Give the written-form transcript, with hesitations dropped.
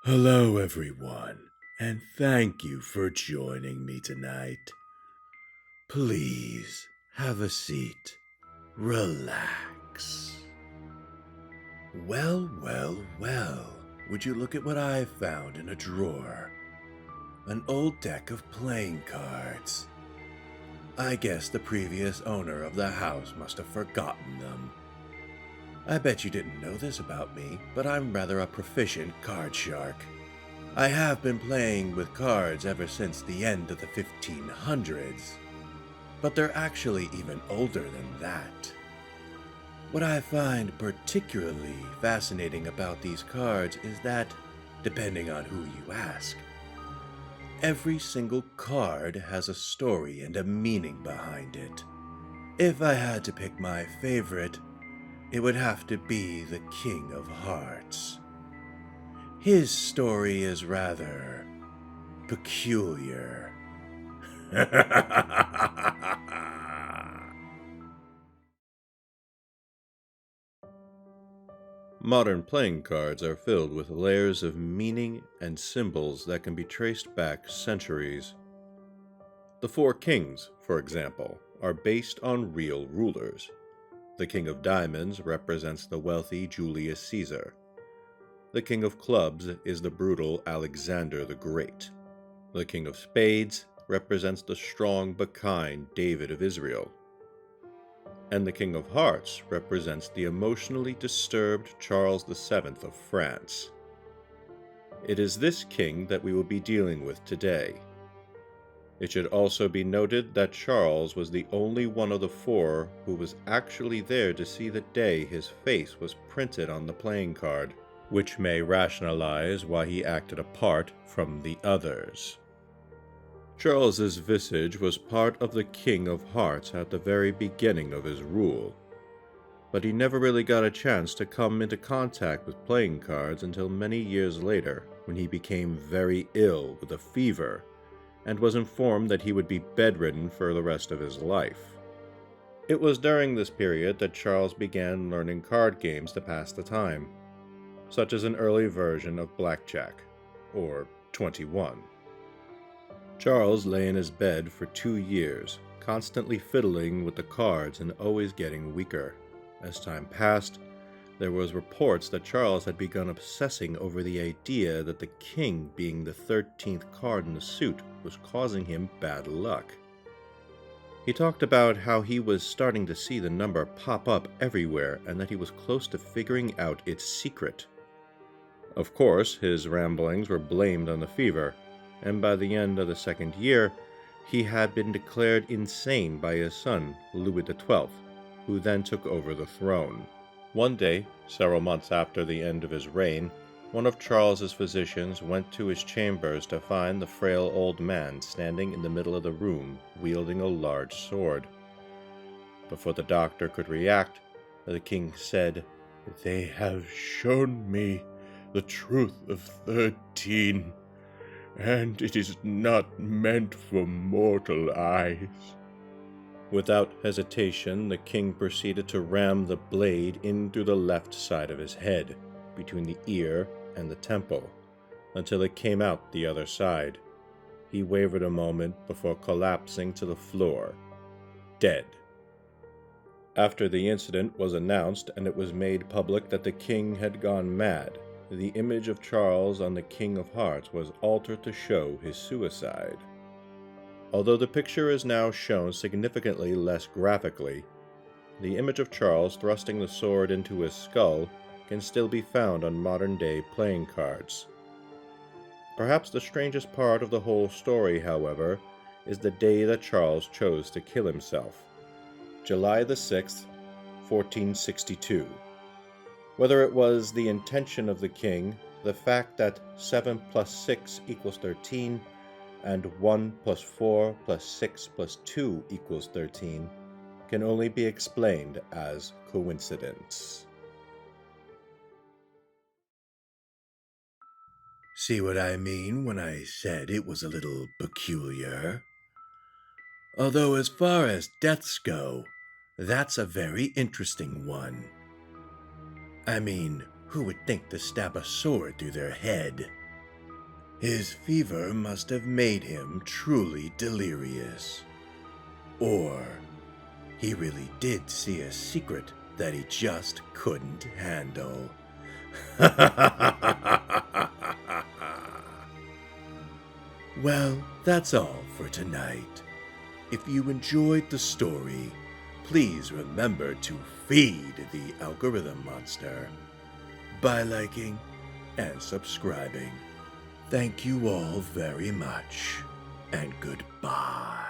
Hello, everyone, and thank you for joining me tonight. Please have a seat. Relax. Well. Would you look at what I found in a drawer? An old deck of playing cards. I guess the previous owner of the house must have forgotten them. I bet you didn't know this about me, but I'm rather a proficient card shark. I have been playing with cards ever since the end of the 1500s, but they're actually even older than that. What I find particularly fascinating about these cards is that, depending on who you ask, every single card has a story and a meaning behind it. If I had to pick my favorite, it would have to be the King of Hearts. His story is rather peculiar. Modern playing cards are filled with layers of meaning and symbols that can be traced back centuries. The Four Kings, for example, are based on real rulers. The King of Diamonds represents the wealthy Julius Caesar. The King of Clubs is the brutal Alexander the Great. The King of Spades represents the strong but kind David of Israel. And the King of Hearts represents the emotionally disturbed Charles VII of France. It is this king that we will be dealing with today. It should also be noted that Charles was the only one of the four who was actually there to see the day his face was printed on the playing card, which may rationalize why he acted apart from the others. Charles's visage was part of the King of Hearts at the very beginning of his rule, but he never really got a chance to come into contact with playing cards until many years later, when he became very ill with a fever and was informed that he would be bedridden for the rest of his life. It was during this period that Charles began learning card games to pass the time, such as an early version of blackjack, or 21. Charles lay in his bed for 2 years, constantly fiddling with the cards and always getting weaker. As time passed, there was reports that Charles had begun obsessing over the idea that the king being the 13th card in the suit was causing him bad luck. He talked about how he was starting to see the number pop up everywhere and that he was close to figuring out its secret. Of course, his ramblings were blamed on the fever, and by the end of the second year, he had been declared insane by his son, Louis XII, who then took over the throne. One day, several months after the end of his reign, one of Charles's physicians went to his chambers to find the frail old man standing in the middle of the room, wielding a large sword. Before the doctor could react, the king said, "They have shown me the truth of 13, and it is not meant for mortal eyes." Without hesitation, the king proceeded to ram the blade in through the left side of his head, between the ear and the temple, until it came out the other side. He wavered a moment before collapsing to the floor, dead. After the incident was announced and it was made public that the king had gone mad, the image of Charles on the King of Hearts was altered to show his suicide. Although the picture is now shown significantly less graphically, the image of Charles thrusting the sword into his skull can still be found on modern-day playing cards. Perhaps the strangest part of the whole story, however, is the day that Charles chose to kill himself, July the 6th, 1462. Whether it was the intention of the king, the fact that 7 plus 6 equals 13, and 1 plus 4 plus 6 plus 2 equals 13, can only be explained as coincidence. See what I mean when I said it was a little peculiar? Although as far as deaths go, that's a very interesting one. I mean, who would think to stab a sword through their head? His fever must have made him truly delirious. Or he really did see a secret that he just couldn't handle. Well, that's all for tonight. If you enjoyed the story, please remember to feed the algorithm monster by liking and subscribing. Thank you all very much, and goodbye.